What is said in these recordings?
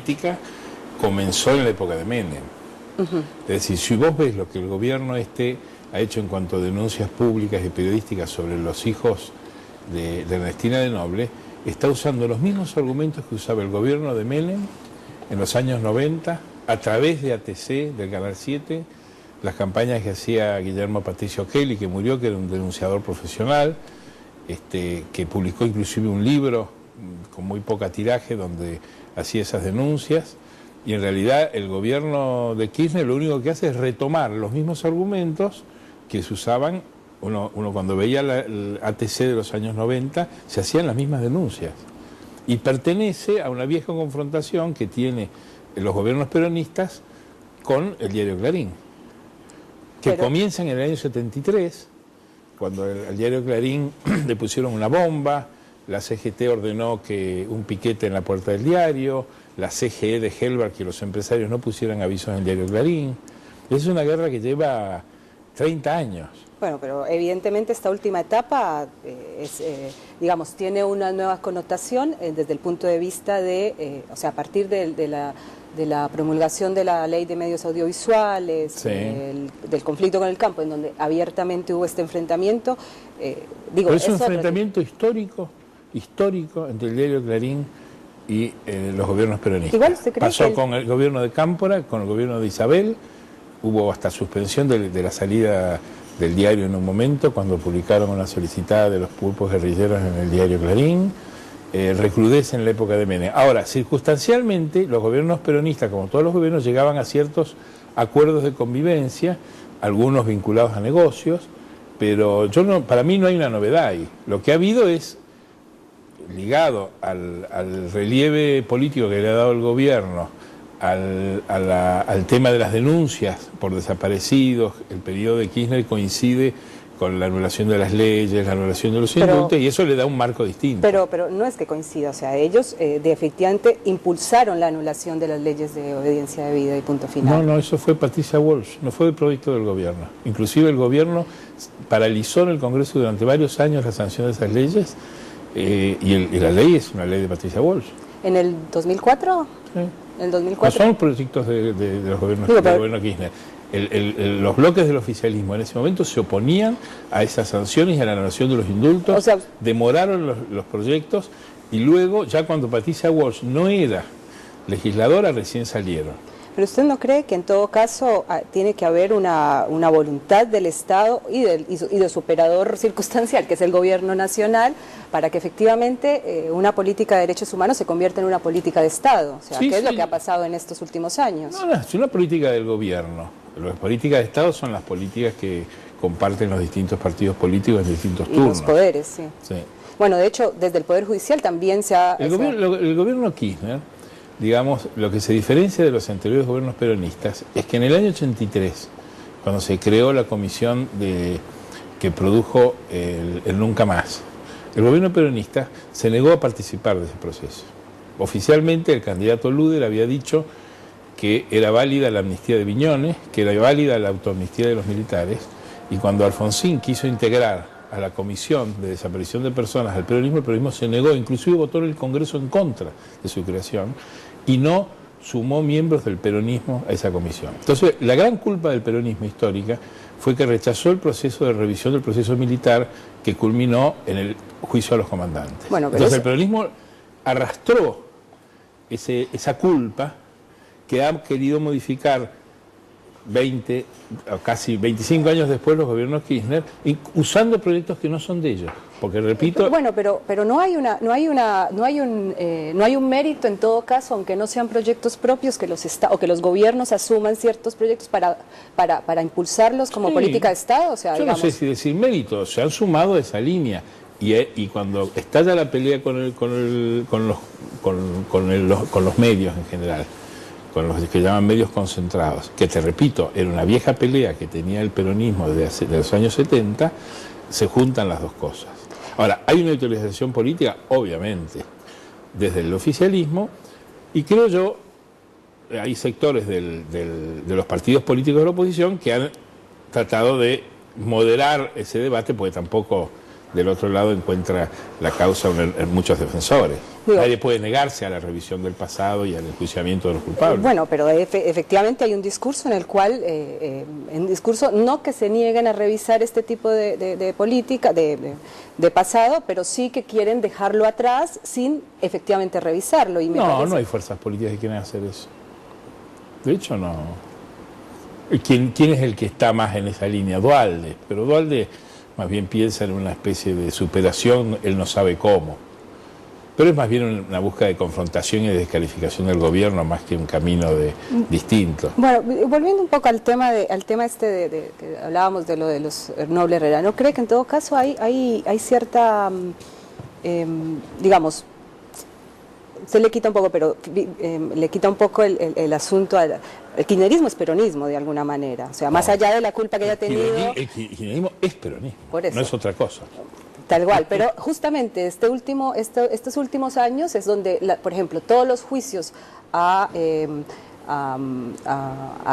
política comenzó en la época de Menem. Es decir, si vos ves lo que el gobierno ha hecho en cuanto a denuncias públicas y periodísticas sobre los hijos de Ernestina de Noble, está usando los mismos argumentos que usaba el gobierno de Menem en los años 90, a través de ATC, del Canal 7, las campañas que hacía Guillermo Patricio Kelly, que murió, que era un denunciador profesional, que publicó inclusive un libro con muy poca tiraje donde hacía esas denuncias, y en realidad el gobierno de Kirchner lo único que hace es retomar los mismos argumentos que se usaban. Uno cuando veía el ATC de los años 90, se hacían las mismas denuncias. Y pertenece a una vieja confrontación que tiene los gobiernos peronistas con el diario Clarín, que comienza en el año 73, cuando al diario Clarín le pusieron una bomba, la CGT ordenó que un piquete en la puerta del diario, la CGE de Helbar que los empresarios no pusieran avisos en el diario Clarín. Es una guerra que lleva 30 años. Bueno, pero evidentemente esta última etapa digamos, tiene una nueva connotación desde el punto de vista de, o sea, a partir de la promulgación de la Ley de Medios Audiovisuales, sí, del conflicto con el campo, en donde abiertamente hubo este enfrentamiento. Pero es un enfrentamiento histórico entre el diario Clarín y los gobiernos peronistas. Igual se cree pasó con el gobierno de Cámpora, con el gobierno de Isabel, hubo hasta suspensión de la salida del diario en un momento, cuando publicaron una solicitada de los pulpos guerrilleros en el diario Clarín. Recrudece en la época de Menem. Ahora, circunstancialmente, los gobiernos peronistas, como todos los gobiernos, llegaban a ciertos acuerdos de convivencia, algunos vinculados a negocios, pero para mí no hay una novedad ahí. Lo que ha habido es, ligado al relieve político que le ha dado el gobierno, al tema de las denuncias por desaparecidos. El periodo de Kirchner coincide con la anulación de las leyes, la anulación de los indultos, y eso le da un marco distinto. Pero no es que coincida, o sea, ellos efectivamente impulsaron la anulación de las leyes de obediencia debida y punto final. No, eso fue Patricia Walsh, no fue el proyecto del gobierno. Inclusive el gobierno paralizó en el Congreso durante varios años la sanción de esas leyes, y la ley es una ley de Patricia Walsh. ¿En el 2004? Sí. ¿En el 2004? No son proyectos de los gobiernos, del gobierno Kirchner. Los bloques del oficialismo en ese momento se oponían a esas sanciones y a la anulación de los indultos, o sea, demoraron los proyectos, y luego, ya cuando Patricia Walsh no era legisladora, recién salieron. ¿Pero usted no cree que en todo caso tiene que haber una voluntad del Estado y de su operador circunstancial, que es el gobierno nacional, para que efectivamente una política de derechos humanos se convierta en una política de Estado? O sea, sí, ¿qué es lo que ha pasado en estos últimos años? No, es una política del gobierno. Las políticas de Estado son las políticas que comparten los distintos partidos políticos en distintos turnos. Y los poderes, sí. Bueno, de hecho, desde el Poder Judicial también se ha... El gobierno Kirchner, digamos, lo que se diferencia de los anteriores gobiernos peronistas es que en el año 83, cuando se creó la comisión que produjo el Nunca Más, el gobierno peronista se negó a participar de ese proceso. Oficialmente el candidato Luder había dicho que era válida la amnistía de Viñones, que era válida la autoamnistía de los militares, y cuando Alfonsín quiso integrar a la comisión de desaparición de personas al peronismo, el peronismo se negó, inclusive votó en el Congreso en contra de su creación, y no sumó miembros del peronismo a esa comisión. Entonces, la gran culpa del peronismo histórica fue que rechazó el proceso de revisión del proceso militar que culminó en el juicio a los comandantes. Bueno, entonces el peronismo arrastró esa culpa que ha querido modificar 20 o casi 25 años después los gobiernos Kirchner, usando proyectos que no son de ellos, porque repito... Bueno, pero no hay un mérito en todo caso, aunque no sean proyectos propios, que que los gobiernos asuman ciertos proyectos para impulsarlos como política de Estado. O sea, yo digamos, no sé si decir mérito, se han sumado a esa línea, y cuando estalla la pelea con los medios en general, con los que llaman medios concentrados, que te repito, era una vieja pelea que tenía el peronismo desde los años 70, se juntan las dos cosas. Ahora, hay una utilización política, obviamente, desde el oficialismo, y creo yo, hay sectores de los partidos políticos de la oposición que han tratado de moderar ese debate, porque tampoco del otro lado encuentra la causa en muchos defensores. Digo, nadie puede negarse a la revisión del pasado y al enjuiciamiento de los culpables. Bueno, pero efectivamente hay un discurso en el cual, en discurso no que se nieguen a revisar este tipo de política, de pasado, pero sí que quieren dejarlo atrás sin efectivamente revisarlo. Y no hay fuerzas políticas que quieran hacer eso. De hecho, no. ¿Quién es el que está más en esa línea? Duhalde. Pero Duhalde más bien piensa en una especie de superación, él no sabe cómo. Pero es más bien una búsqueda de confrontación y de descalificación del gobierno más que un camino distinto. Bueno, volviendo un poco al tema que hablábamos de lo de los Noble Herrera, ¿no cree que en todo caso hay cierta, digamos, se le quita un poco, pero le quita un poco el asunto, el kirchnerismo es peronismo de alguna manera, o sea, más allá de la culpa que haya tenido... El kirchnerismo es peronismo, por eso, no es otra cosa. Tal cual, pero justamente estos últimos años es donde, por ejemplo, todos los juicios a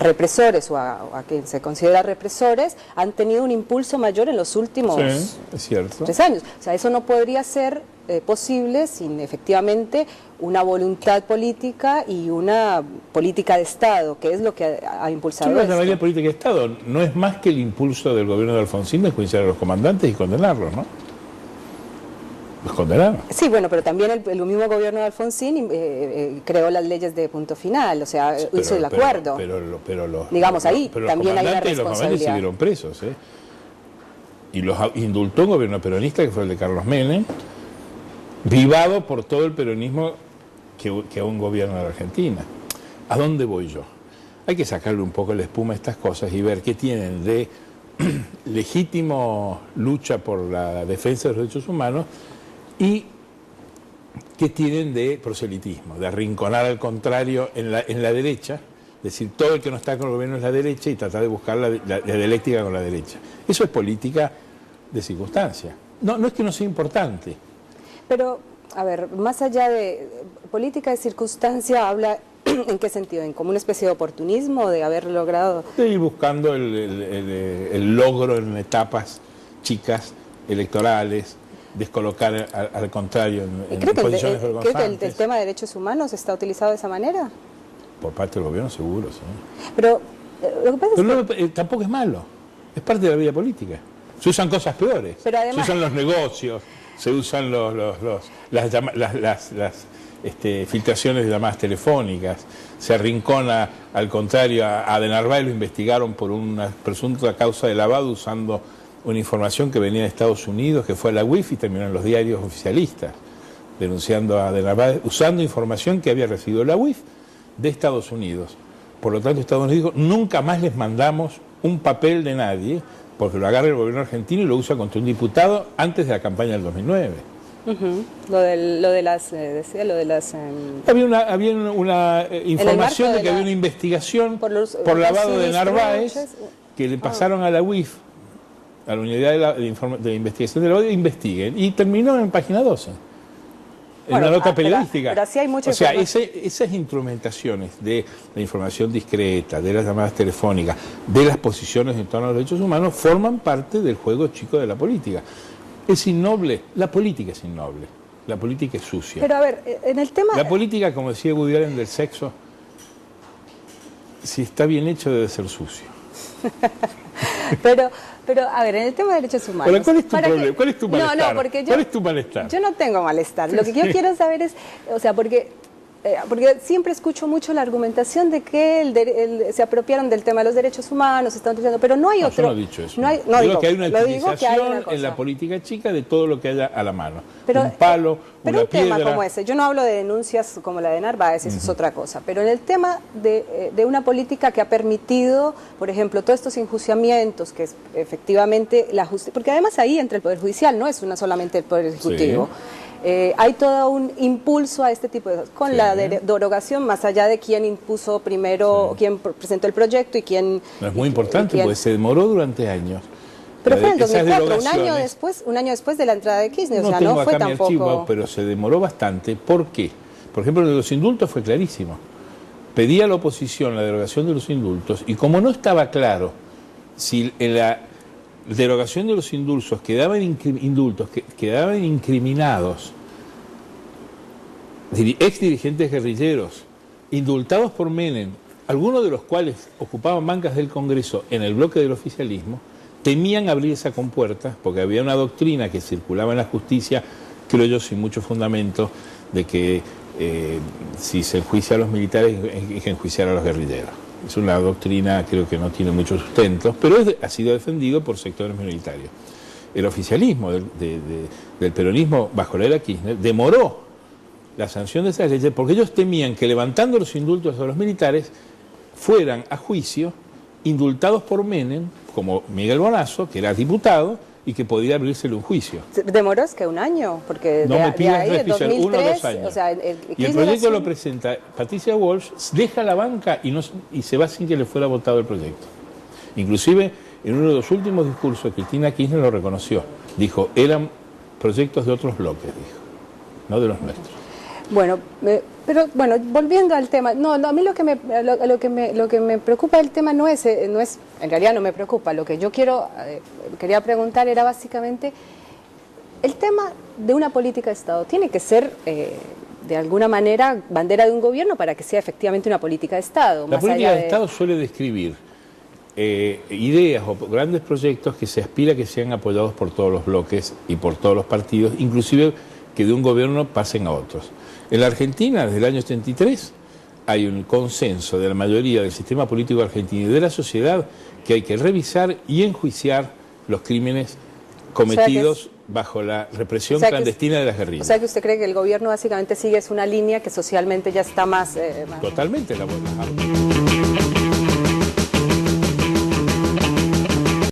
represores o a quien se considera represores han tenido un impulso mayor en los últimos es cierto. 3 años. O sea, eso no podría ser posible sin efectivamente una voluntad política y una política de Estado, que es lo que ha impulsado esto. La mayoría política de Estado no es más que el impulso del gobierno de Alfonsín de enjuiciar a los comandantes y condenarlos, ¿no? Los condenaron. Sí, bueno, pero también el mismo gobierno de Alfonsín creó las leyes de punto final, o sea, hizo el acuerdo. Digamos, ahí también hay una responsabilidad. Los comandantes siguieron presos, y los indultó un gobierno peronista, que fue el de Carlos Menem, vivado por todo el peronismo que a un gobierno de la Argentina. ¿A dónde voy yo? Hay que sacarle un poco la espuma a estas cosas y ver qué tienen de legítimo lucha por la defensa de los derechos humanos y qué tienen de proselitismo, de arrinconar al contrario en la derecha, es decir, todo el que no está con el gobierno es la derecha y tratar de buscar la dialéctica con la derecha. Eso es política de circunstancia. No es que no sea importante. Pero, a ver, más allá de política de circunstancia, habla ¿en qué sentido? ¿En como una especie de oportunismo de haber logrado? De ir buscando el logro en etapas chicas, electorales, descolocar al contrario en posiciones vergonzantes. ¿Cree que el tema de derechos humanos está utilizado de esa manera? Por parte del gobierno seguro, sí. Pero lo que pasa es que... tampoco es malo, es parte de la vida política. Se usan cosas peores, pero además... se usan los negocios, se usan las filtraciones de llamadas telefónicas, se arrincona, al contrario, a De Narváez lo investigaron por una presunta causa de lavado usando una información que venía de Estados Unidos, que fue a la UIF y terminó en los diarios oficialistas, denunciando a De Narváez, usando información que había recibido la UIF de Estados Unidos. Por lo tanto, Estados Unidos dijo, nunca más les mandamos un papel de nadie, porque lo agarra el gobierno argentino y lo usa contra un diputado antes de la campaña del 2009. Lo de las había una información de que había una investigación por lavado de Narváez que le pasaron a la UIF, a la unidad de investigación de lavado, e investiguen, y terminó en página 12 en una nota periodística. Pero sí hay mucha esas instrumentaciones de la información discreta, de las llamadas telefónicas, de las posiciones en torno a los derechos humanos, forman parte del juego chico de la política. Es innoble, la política es innoble, la política es sucia. Pero a ver, en el tema... La política, como decía Woody Allen del sexo, si está bien hecho debe ser sucio. Pero, a ver, en el tema de derechos humanos... ¿Cuál es tu problema? ¿Cuál es tu malestar? No, porque ¿Cuál es tu malestar? Yo no tengo malestar. Lo que yo quiero saber es, o sea, porque siempre escucho mucho la argumentación de que se apropiaron del tema de los derechos humanos, están utilizando, pero no hay otro... Yo no he dicho eso. Digo que hay una utilización en la política chica de todo lo que haya a la mano. Pero, un palo, una piedra... Pero un tema como ese, yo no hablo de denuncias como la de Narváez, eso es otra cosa, pero en el tema de una política que ha permitido, por ejemplo, todos estos enjuiciamientos, que es efectivamente la justicia, porque además ahí entra el Poder Judicial, no es solamente el Poder Ejecutivo. Sí. Hay todo un impulso a este tipo de cosas, con la derogación, más allá de quién impuso primero, quién presentó el proyecto y quién... No, es muy importante, porque se demoró durante años. Pero fue en el 2004, un año después de la entrada de Kirchner, o sea, no fue tampoco... Archivo, pero se demoró bastante. ¿Por qué? Por ejemplo, de los indultos fue clarísimo. Pedía a la oposición la derogación de los indultos, y como no estaba claro si derogación de los indultos, quedaban incriminados ex dirigentes guerrilleros, indultados por Menem, algunos de los cuales ocupaban bancas del Congreso en el bloque del oficialismo, temían abrir esa compuerta porque había una doctrina que circulaba en la justicia, creo yo sin mucho fundamento, de que si se enjuicia a los militares hay que enjuiciar a los guerrilleros. Es una doctrina, creo que no tiene mucho sustento, pero ha sido defendido por sectores minoritarios. El oficialismo del peronismo bajo la era Kirchner demoró la sanción de esas leyes porque ellos temían que levantando los indultos a los militares fueran a juicio indultados por Menem, como Miguel Bonazo, que era diputado y que podía abrírsele un juicio. ¿Demoró es que un año? Porque no me pidas ahí, 2003, 1 o 2 años. O sea, y el proyecto lo presenta Patricia Walsh, deja la banca y se va sin que le fuera votado el proyecto. Inclusive, en uno de los últimos discursos, Cristina Kirchner lo reconoció. Dijo, eran proyectos de otros bloques, dijo, no de los nuestros. Bueno, pero bueno, volviendo al tema, no, a mí lo que me preocupa del tema no es, en realidad no me preocupa, lo que yo quería preguntar era básicamente, el tema de una política de Estado tiene que ser, de alguna manera, bandera de un gobierno para que sea efectivamente una política de Estado. La política de Estado suele describir ideas o grandes proyectos que se aspira que sean apoyados por todos los bloques y por todos los partidos, inclusive que de un gobierno pasen a otros. En la Argentina, desde el año 83, hay un consenso de la mayoría del sistema político argentino y de la sociedad que hay que revisar y enjuiciar los crímenes cometidos bajo la represión clandestina de las guerrillas. O sea que usted cree que el gobierno básicamente sigue una línea que socialmente ya está más... Totalmente la buena.